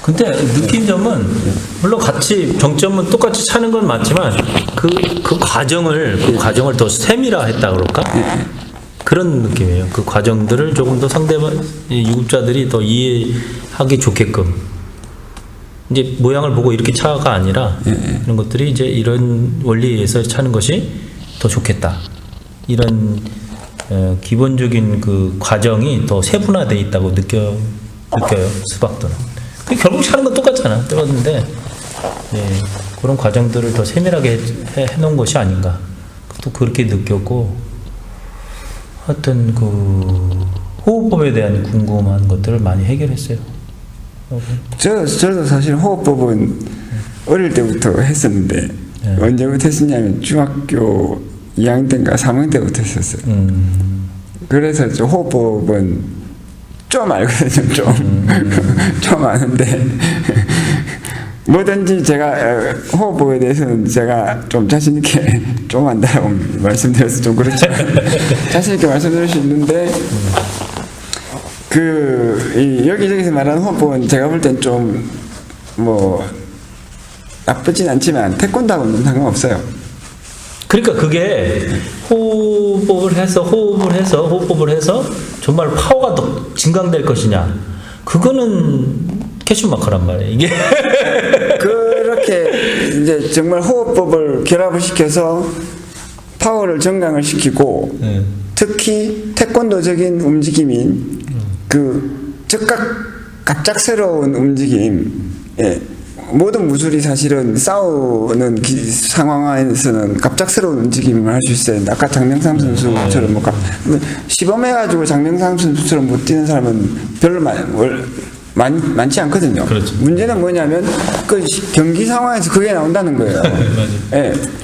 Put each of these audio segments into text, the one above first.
근데 느낀 점은 물론 같이 정점은 똑같이 차는 건 맞지만 그 과정을 더 세밀화했다 그럴까? 그런 느낌이에요. 그 과정들을 조금 더 상대방 유급자들이 더 이해하기 좋게끔 이제 모양을 보고 이렇게 차가 아니라 이런 것들이 이제 이런 원리에서 차는 것이 더 좋겠다. 이런 기본적인 그 과정이 더 세분화되어 있다고 느껴요. 수박도는. 결국 차는 건 똑같잖아. 떨었는데 그런 과정들을 더 세밀하게 해놓은 것이 아닌가. 또 그렇게 느꼈고 하여튼 그 호흡법에 대한 궁금한 것들을 많이 해결했어요. 저도 사실 호흡법은 어릴 때부터 했었는데 언제부터 했었냐면 중학교 2학년 때인가 3학년 때부터 했었어요. 그래서 저 호흡법은 좀 알거든요. 좀 아는데 뭐든지 제가 호흡법에 대해서는 제가 좀 자신 있게 좀 안다고 말씀드려서 좀 그렇죠. 자신 있게 말씀드릴 수 있는데 여기저기서 말하는 호흡법은 제가 볼 땐 좀 뭐 나쁘진 않지만 태권도하고는 상관없어요. 그러니까 그게 호흡을 해서 정말 파워가 더 증강될 것이냐, 그거는 캐슈마커란 말이에요. 이게 그렇게 이제 정말 호흡법을 결합을 시켜서 파워를 증강을 시키고 특히 태권도적인 움직임인 그 갑작스러운 움직임, 모든 무술이 사실은 싸우는 상황에서는 갑작스러운 움직임을 할 수 있어요. 아까 장명삼 선수처럼 시범해가지고 장명삼 선수처럼 못 뛰는 사람은 별로 많지 않거든요. 그렇죠. 문제는 뭐냐면 그 경기 상황에서 그게 나온다는 거예요.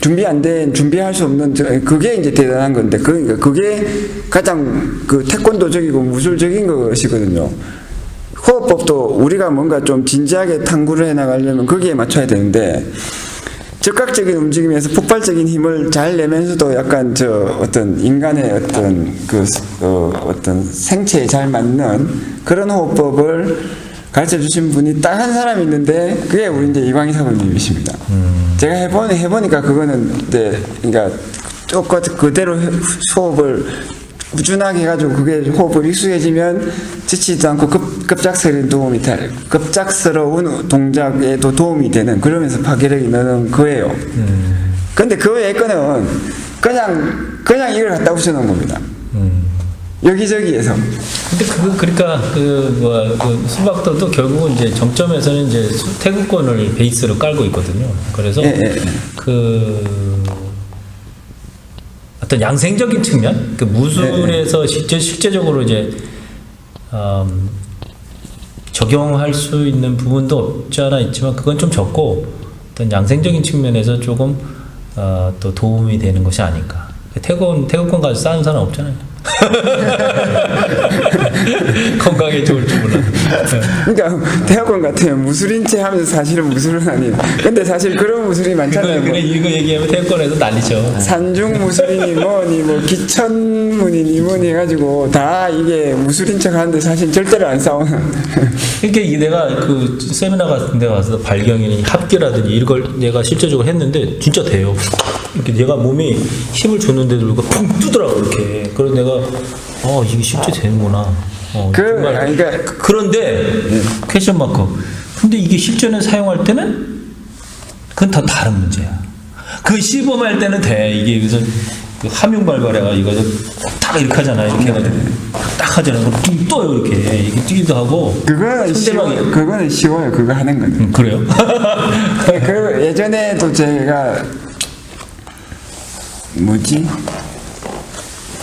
준비할 수 없는 그게 이제 대단한 건데 그게 가장 그 태권도적이고 무술적인 것이거든요. 호흡법도 우리가 뭔가 좀 진지하게 탐구를 해 나가려면 거기에 맞춰야 되는데 즉각적인 움직임에서 폭발적인 힘을 잘 내면서도 약간 어떤 인간의 어떤 생체에 잘 맞는 그런 호흡법을 가르쳐 주신 분이 딱 한 사람 있는데 그게 우리 이제 이광희 사부님이십니다. 제가 해보니까 그거는 이제 그러니까 똑같이 그대로 호흡을 꾸준하게 해가지고 그게 호흡을 익숙해지면 지치지도 않고 급작스러운 동작에도 도움이 되는, 그러면서 파괴력이 느는 거예요. 근데 그 외의 거는 그냥 이걸 갖다 붙여놓은 겁니다. 여기저기에서. 근데 그러니까 그 수박도도 결국은 이제 정점에서는 이제 태극권을 베이스로 깔고 있거든요. 그래서 어떤 양생적인 측면, 그 무술에서 실제적으로 이제 적용할 수 있는 부분도 없지 않아 있지만 그건 좀 적고 어떤 양생적인 측면에서 조금 또 도움이 되는 것이 아닌가. 태극권 가지고 싸는 사람 없잖아요. 건강에 좋을 줄 몰라. 그러니까 태극권 같으면 무술인 체 하면서 사실은 무술은 아니에요. 근데 사실 그런 무술이 많잖아요. 이거 얘기하면 태극권에서 난리죠. 산중 무술이니 뭐니 기천문이니 뭐니 해가지고 다 이게 무술인 척 하는데 사실 절대로 안 싸우는. 그러니까 내가 그 세미나 같은 데 가서 발경이니 합기라든지 이걸 내가 실제적으로 했는데 진짜 돼요. 이렇게 얘가 몸이 힘을 줬는데도 이거 punk 뜨더라고 이렇게. 그래서 내가 이게 실제 되는구나. 그런데 퀘션 마커. 근데 이게 실전에 사용할 때는 그건 다 다른 문제야. 그 시범할 때는 돼. 이게 그래서 그 함용 발발해가 이거 딱 이렇게 하잖아. 이렇게 해가지고 딱 하잖아. 뚝 떠요 이렇게 뛰기도 하고. 그거는 쉬워요. 그거 하는 거는. 그래요? 그 예전에도 제가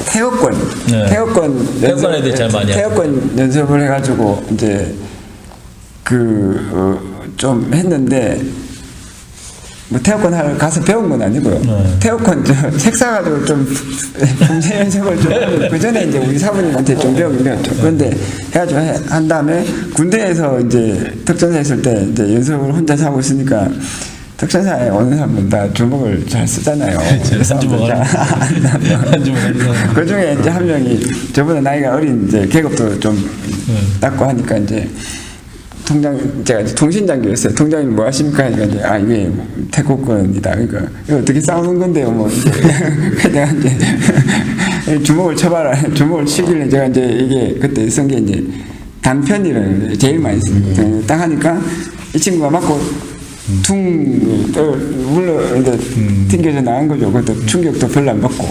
태극권에 대해 잘 많이 태극권 연습을 해가지고 이제 좀 했는데 태극권 가서 배운 건 아니고요. 태극권 책 사가지고 좀 봉제 연습을 좀 그 전에 이제 우리 사부님한테 좀 배우긴 배웠죠. 그런데 해가지고 한 다음에 군대에서 이제 특전사 했을 때 이제 연습을 혼자 하고 있으니까. 특전사에 오는 사람은 다 주먹을 잘 쓰잖아요. 한 주먹 그 중에 이제 한 명이 저보다 나이가 어린 이제 계급도 좀 닦고 하니까 이제 제가 이제 통신장교였어요. 통장님 뭐 하십니까? 하니까 이제, 이게 태국권이다. 그러니까, 이거 어떻게 싸우는 건데요? 뭐, 이제. 내가 이제, 주먹을 쳐봐라. 주먹을 치길래 제가 이제 이게 그때 쓴 게 이제 단편이라는 게 제일 많이 씁니다. 딱 하니까 이 친구가 맞고 물러 이제 튕겨져 나간 거죠. 그것도 충격도 별로 안 받고.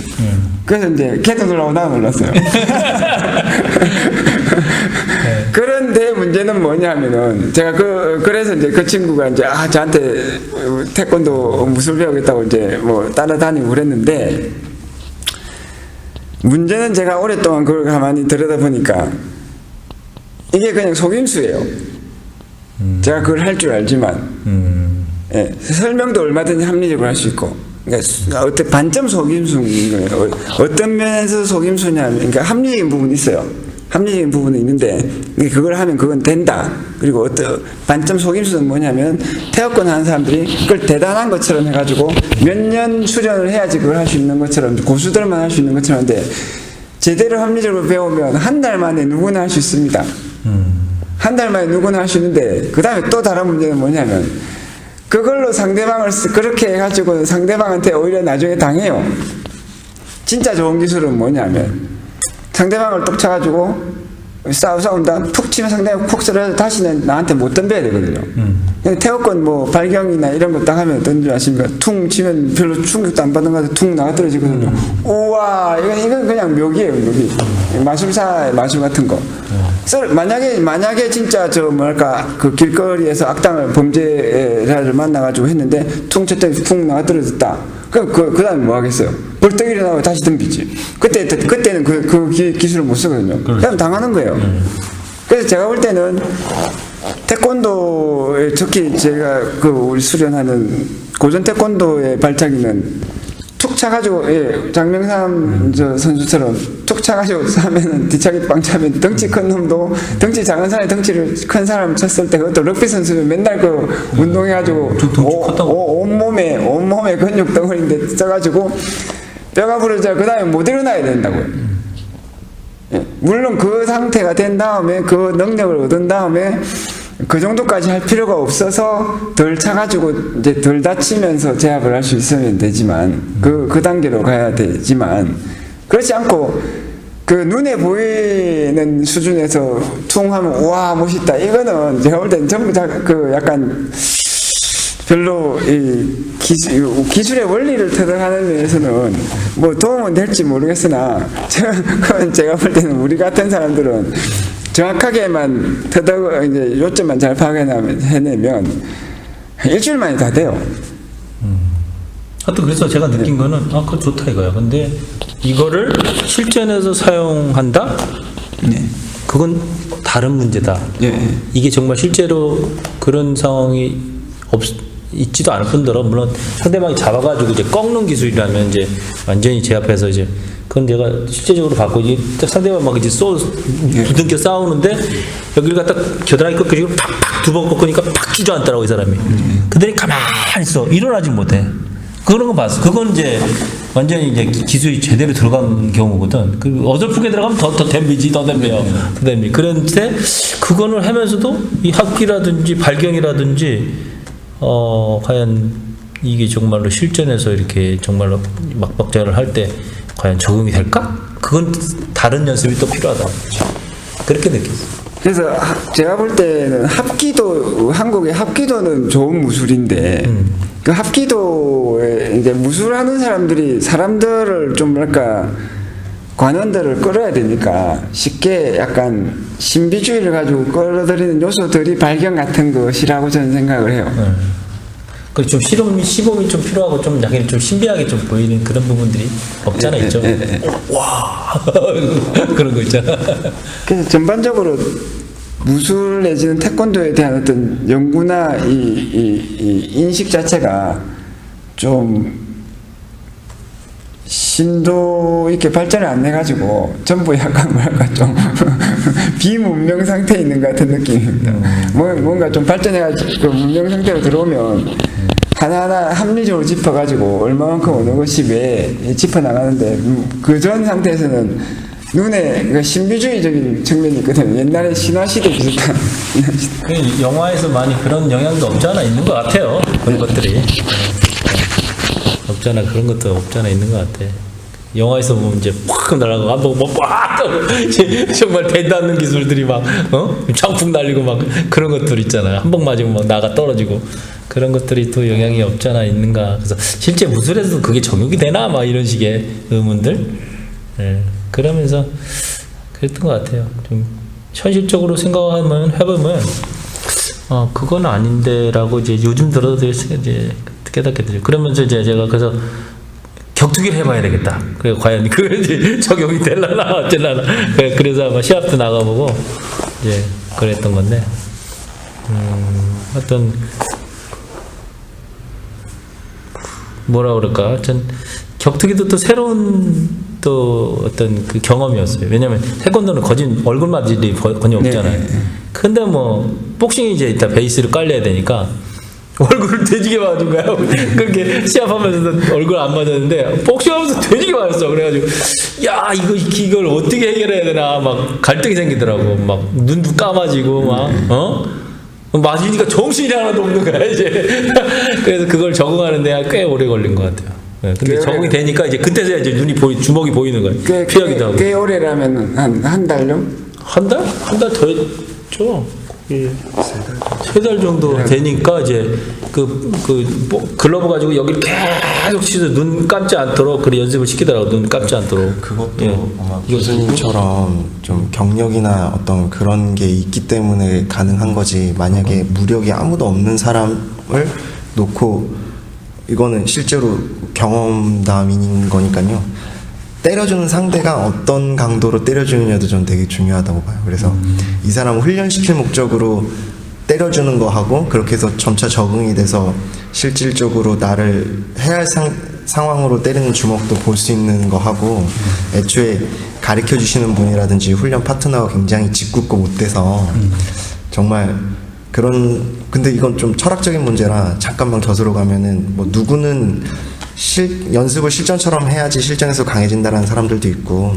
그래서 이제 걔도 놀라고 나도 놀랐어요. 그런데 문제는 뭐냐면은 제가 그래서 이제 그 친구가 이제 저한테 태권도 무술 배우겠다고 이제 뭐 따라다니고 그랬는데 문제는 제가 오랫동안 그걸 가만히 들여다보니까 이게 그냥 속임수예요. 제가 그걸 할 줄 알지만 예, 설명도 얼마든지 합리적으로 할 수 있고 그러니까 어떤 반점 속임수인 거예요. 어떤 면에서 속임수냐면 그러니까 합리적인 부분이 있어요. 합리적인 부분은 있는데 그걸 하면 그건 된다. 그리고 어떤 반점 속임수는 뭐냐면 태극권 하는 사람들이 그걸 대단한 것처럼 해가지고 몇 년 수련을 해야지 그걸 할 수 있는 것처럼 고수들만 할 수 있는 것처럼 하는데 제대로 합리적으로 배우면 한 달 만에 누구나 할 수 있습니다. 한 달 만에 누구나 할 수 있는데 그 다음에 또 다른 문제는 뭐냐면 그걸로 상대방을 그렇게 해가지고 상대방한테 오히려 나중에 당해요. 진짜 좋은 기술은 뭐냐면 상대방을 뚝 쳐가지고 싸운다 푹 치면 상대방 푹 쓰러져 다시는 나한테 못 덤벼야 되거든요. 태극권 뭐 발경이나 이런 거 딱 하면 어떤 줄 아십니까? 퉁 치면 별로 충격도 안 받는 거 같아 퉁 나가 떨어지거든요. 우와 이건 그냥 묘기예요. 묘기. 마술사의 마술 같은 거. 만약에 진짜 뭐랄까 그 길거리에서 악당을 범죄자를 만나가지고 했는데 퉁 쳤더니 푹 나가 떨어졌다. 그 다음에 뭐 하겠어요? 벌떡 일어나고 다시 덤비지. 그때는 그 기술을 못 쓰거든요. 그냥 당하는 거예요. 그래서 제가 볼 때는 태권도에 특히 제가 우리 수련하는 고전 태권도의 발차기는 툭 차가지고 장명삼 선수처럼 툭 차가지고 하면은 뒤차기 빵 차면 덩치 큰 놈도 덩치 작은 사람이 덩치를 큰 사람 쳤을 때 그것도 럭비 선수는 맨날 그 운동해가지고 온몸에 근육 덩어리인데 써가지고 뼈가 부러져 그 다음에 못 일어나야 된다고요. 물론 그 상태가 된 다음에 그 능력을 얻은 다음에 그 정도까지 할 필요가 없어서 덜 차가지고 이제 덜 다치면서 제압을 할 수 있으면 되지만 그 단계로 가야 되지만 그렇지 않고 그 눈에 보이는 수준에서 퉁 하면 우와 멋있다 이거는 제가 볼 때는 전부 다 그 약간 별로 이 기술의 원리를 터득하는 면에서는 뭐 도움은 될지 모르겠으나 제가 볼 때는 우리 같은 사람들은 정확하게만 이제 요점만 잘 파악해내면 일주일 만에 다 돼요. 하여튼 그래서 제가 느낀 거는 그거 좋다 이거야. 근데 이거를 실전에서 사용한다? 네. 그건 다른 문제다. 이게 정말 실제로 그런 상황이 있지도 않을 뿐더러 물론 상대방이 잡아가지고 이제 꺾는 기술이라면 이제 완전히 제 앞에서 이제 그건 내가 실제적으로 봤고 이제 상대방 막 이제 부둥켜 싸우는데 여기를 갖다 겨드랑이 꺾으시고 팍팍 두 번 꺾으니까 팍 주저앉더라고 이 사람이. 그들이 가만히 있어 일어나지 못해. 그런 거 봤어. 그건 이제 완전히 이제 기술이 제대로 들어간 경우거든. 그 어설프게 들어가면 더 댐비지, 더 댐비요. 더 댐비. 그런데 그거를 하면서도 이 합기라든지 발경이라든지 과연 이게 정말로 실전에서 이렇게 정말로 막박자를 할 때 과연 적용이 될까? 그건 다른 연습이 또 필요하다. 그렇게 느꼈어요. 그래서 제가 볼 때는 한국의 합기도는 좋은 무술인데 그 합기도에 이제 무술하는 사람들을 좀 뭐랄까 관원들을 끌어야 되니까 쉽게 약간 신비주의를 가지고 끌어들이는 요소들이 발견 같은 것이라고 저는 생각을 해요. 그 좀 시범이 좀 필요하고 좀 약간 좀 신비하게 좀 보이는 그런 부분들이 없잖아 있죠. 와 그런 거 있잖아. 그래서 전반적으로 무술 내지는 태권도에 대한 어떤 연구나 이 인식 자체가 좀 심도 있게 발전을 안 해가지고 전부 약간 뭐랄까 좀 비문명 상태에 있는 것 같은 느낌입니다. 뭔가 좀 발전해가지고 그 문명 상태로 들어오면 하나하나 합리적으로 짚어가지고 얼마만큼 어느 것이 왜 짚어나가는데 그 전 상태에서는 눈에 그 신비주의적인 측면이 있거든요. 옛날에 신화시대 비슷한 그 영화에서 많이 그런 영향도 없지 않아 있는 것 같아요. 그런 것들이 없잖아, 그런 것도 없잖아 있는 것 같아. 영화에서 보면 이제 팍 날아가고 한번 막 정말 대단한 기술들이 막 장풍 날리고 막 그런 것들 있잖아요. 한 번 맞으면 막 나가 떨어지고 그런 것들이 또 영향이 없잖아 있는가. 그래서 실제 무술에서도 그게 적용이 되나 막 이런 식의 의문들. 예, 그러면서 그랬던 것 같아요. 좀 현실적으로 생각하면 해보면 그건 아닌데라고 이제 요즘 들어도 이제 깨닫게 되죠. 그러면서 이제 제가 그래서 격투기를 해봐야 되겠다. 그래 과연 그게 이제 적용이 될라나 어쩔라나. 그래서 아마 시합도 나가보고 이제 그랬던 건데 어떤 뭐라 그럴까? 전 격투기도 또 새로운 또 어떤 그 경험이었어요. 왜냐면 태권도는 거진 얼굴 맞을이 거의 없잖아요. 네. 근데 뭐 복싱이 이제 이따 베이스를 깔려야 되니까 얼굴을 돼지게 맞은 거야. 그렇게 시합하면서도 얼굴 안 맞았는데 복싱하면서 돼지게 맞았어. 그래가지고 야 이걸 어떻게 해결해야 되나 막 갈등이 생기더라고. 막 눈도 까마지고 막 맞으니까 정신이 하나도 없는 거야 이제. 그래서 그걸 적응하는데 꽤 오래 걸린 것 같아요. 네, 근데 적응이 되니까 이제 그때서야 이제 주먹이 보이는 거예요. 피하기도 하고. 꽤 오래라면 한 달요? 한 달? 한 달 더 했죠. 세 달 정도 되니까 이제 글러브 가지고 여기를 계속 치서 눈 감지 않도록 그 연습을 시키더라고. 눈 감지 않도록. 그것도 아마 교수님처럼 좀 경력이나 어떤 그런 게 있기 때문에 가능한 거지. 만약에 무력이 아무도 없는 사람을 놓고 이거는 실제로 경험담인 거니까요. 때려주는 상대가 어떤 강도로 때려주느냐도 전 되게 중요하다고 봐요. 그래서 이 사람을 훈련시킬 목적으로 때려주는 거 하고 그렇게 해서 점차 적응이 돼서 실질적으로 나를 해야 할 상황으로 때리는 주먹도 볼 수 있는 거 하고 애초에 가르쳐 주시는 분이라든지 훈련 파트너가 굉장히 짓궂고 못돼서 정말 근데 이건 좀 철학적인 문제라 잠깐만 곁으로 가면은 뭐 누구는 연습을 실전처럼 해야지 실전에서 강해진다라는 사람들도 있고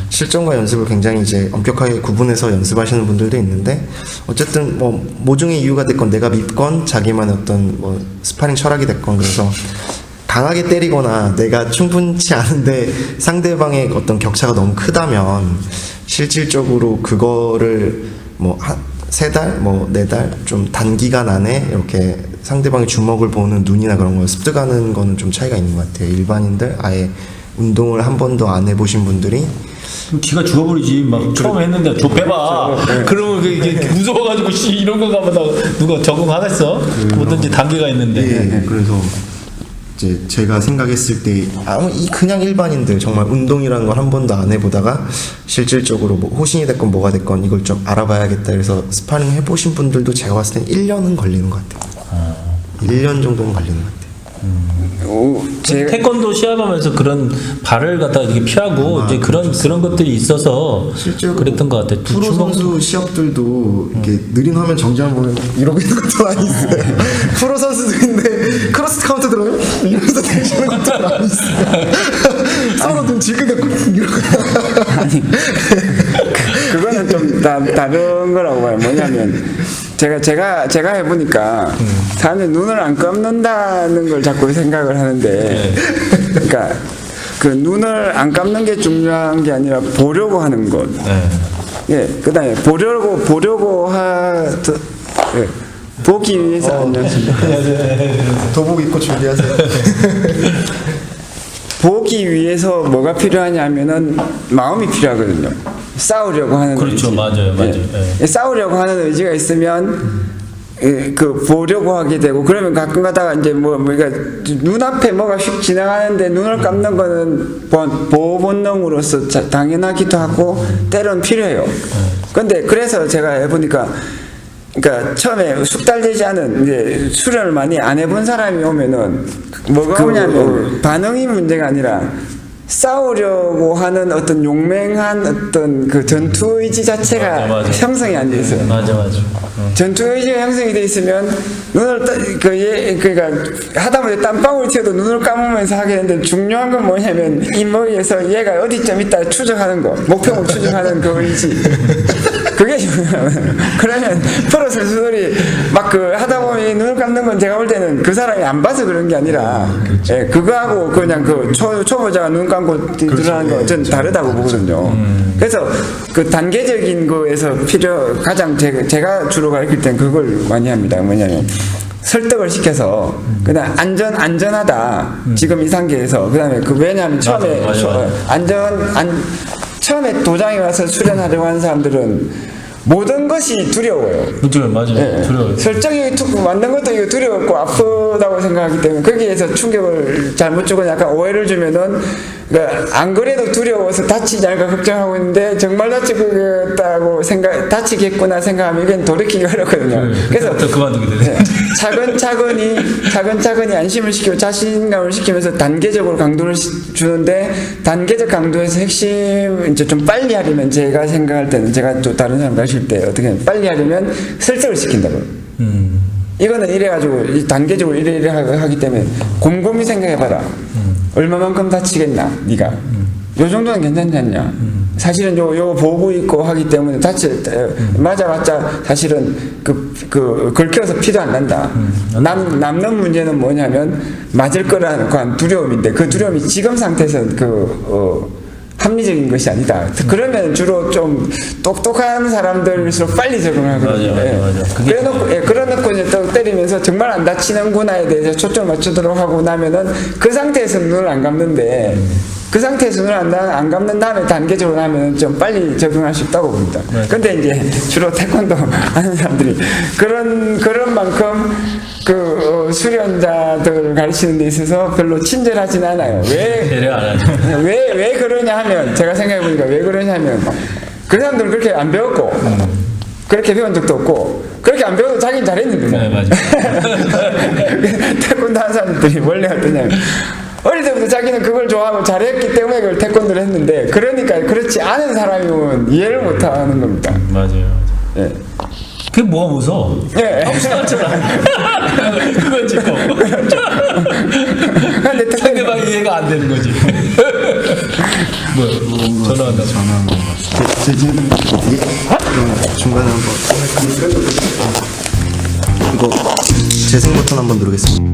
실전과 연습을 굉장히 이제 엄격하게 구분해서 연습하시는 분들도 있는데 어쨌든 뭐 모종의 이유가 됐건 내가 믿건 자기만의 어떤 뭐 스파링 철학이 됐건 그래서 강하게 때리거나 내가 충분치 않은데 상대방의 어떤 격차가 너무 크다면 실질적으로 그거를 뭐 3달, 뭐 4달 좀 단기간 안에 이렇게 상대방의 주먹을 보는 눈이나 그런 걸 습득하는 거는 좀 차이가 있는 것 같아요. 일반인들 아예 운동을 한 번도 안 해보신 분들이 기가 죽어버리지. 막 처음 했는데 좁혀봐. 그러면 이게 무서워가지고 이런 거 가면 누가 적응하겠어? 뭐든지 단계가 있는데. 예, 그래서 이제 제가 생각했을 때 그냥 일반인들 정말 운동이라는 걸 한 번도 안 해보다가 실질적으로 뭐 호신이 됐건 뭐가 됐건 이걸 좀 알아봐야겠다 그래서 스파링 해보신 분들도 제가 봤을 땐 1년은 걸리는 것 같아요. 1년 정도는 걸리는 것 같아요. 태권도 시합하면서 그런 발을 갖다 이렇게 피하고 이제 그런 것들이 있어서 실제로 그랬던 것 같아요. 프로 선수 시합들도 이렇게 느린 화면 정지하면 보면 이러고 있는 것도 많이 있어요. 프로 선수도 있는데 크로스 카운트 들어오면 이러면서 대시는 것도 많이 있어요. 서로 눈 질끈거리고 이러고. 아니 그거는 좀 다른 거라고 봐요. 뭐냐면 제가 해보니까 사람들이 눈을 안 감는다는 걸 자꾸 생각을 하는데 그러니까 그 눈을 안 감는 게 중요한 게 아니라 보려고 하는 것. 예, 그다음에 보려고 보기 위해서 안녕하십니까. 도복 입고 준비하세요. 보기 위해서 뭐가 필요하냐면은 마음이 필요하거든요. 싸우려고 하는 그렇죠. 의지. 맞아요. 예. 싸우려고 하는 의지가 있으면 보려고 하게 되고 그러면 가끔 가다가 이제 그러니까 눈앞에 뭐가 휙 지나가는데 눈을 감는 거는 보호 본능으로서 당연하기도 하고 때로는 필요해요. 근데 그래서 제가 해보니까 그러니까 처음에 숙달되지 않은 이제 수련을 많이 안 해본 사람이 오면은 뭐가 오냐면 반응이 문제가 아니라 싸우려고 하는 어떤 용맹한 어떤 그 전투 의지 자체가 맞아. 형성이 안 돼 있어요. 맞아. 전투 의지가 형성이 돼 있으면 그러니까 하다못해 땀방울 튀어도 눈을 감으면서 하게 되는데 중요한 건 뭐냐면 이 머리에서 얘가 어디쯤 있다 추적하는 거, 목표물 추적하는 그 의지. 그게 중요해요. 그러면 프로 선수들이 막 그 하다 보면 눈을 감는 건 제가 볼 때는 그 사람이 안 봐서 그런 게 아니라 예, 그거하고 그냥 그 초보자가 눈 감고 들어가는 거 전 다르다고 보거든요. 그래서 그 단계적인 거에서 가장 제가 주로 가르칠 땐 그걸 많이 합니다. 뭐냐면 설득을 시켜서 그다음 안전하다 지금 이 단계에서 그다음에 그 왜냐하면 처음에 처음에 도장에 와서 수련하려고 하는 사람들은 모든 것이 두려워요. 맞아요. 예. 두려워요. 설정이 만든 것도 이거 두려웠고 아프다고 생각하기 때문에 거기에서 충격을 잘못 주고 약간 오해를 주면은 그러니까 안 그래도 두려워서 다치지 않을까 걱정하고 있는데 정말 다치겠다고 다치겠구나 생각하면 이건 돌이키기 어렵거든요. 그래서 또 그만두게 되네. 차근차근히 안심을 시키고 자신감을 시키면서 단계적으로 강도를 주는데 단계적 강도에서 핵심 이제 좀 빨리 하려면 제가 생각할 때는 제가 또 다른 사람 가르칠 때 어떻게 하면 빨리 하려면 설득을 시킨다고요. 이거는 이래가지고 단계적으로 이래 하기 때문에 곰곰이 생각해봐라. 얼마만큼 다치겠나 네가 요 정도는 괜찮지 않냐. 사실은 요 보고 있고 하기 때문에 맞아봤자 사실은 긁혀서 피도 안 난다. 남는 문제는 뭐냐면 맞을 거라는 두려움인데 그 두려움이 지금 상태에서 합리적인 것이 아니다. 그러면 주로 좀 똑똑한 사람들일수록 빨리 적응하거든요. 맞아. 그래놓고 이제 또 때리면서 정말 안 다치는구나에 대해서 초점을 맞추도록 하고 나면은 그 상태에서 눈을 안 감는데 그 상태에서 눈을 안 감는 다음에 단계적으로 하면 좀 빨리 적응할 수 있다고 봅니다. 근데 이제 주로 태권도 하는 사람들이 그런 만큼 수련자들 가르치는 데 있어서 별로 친절하진 않아요. 배려 안 하죠. 왜 그러냐 하면 제가 생각해보니까 왜 그러냐 하면 그 사람들은 그렇게 안 배웠고 그렇게 배운 적도 없고 그렇게 안 배워도 자기는 잘했는데 뭐. 네, 맞아요. 태권도 하는 사람들이 원래 어떠냐면 어릴 때부터 자기는 그걸 좋아하고 잘했기 때문에 그걸 태권도를 했는데 그러니까 그렇지 않은 사람이면 이해를 못하는 겁니다. 맞아요. 예. 그게 뭐가 무서워? 예. 그건 지금 근데 상대방 이해가 안 되는 거지. 뭐야? 전화한다. 중간에 한번 이거 재생 버튼 한번 누르겠습니다.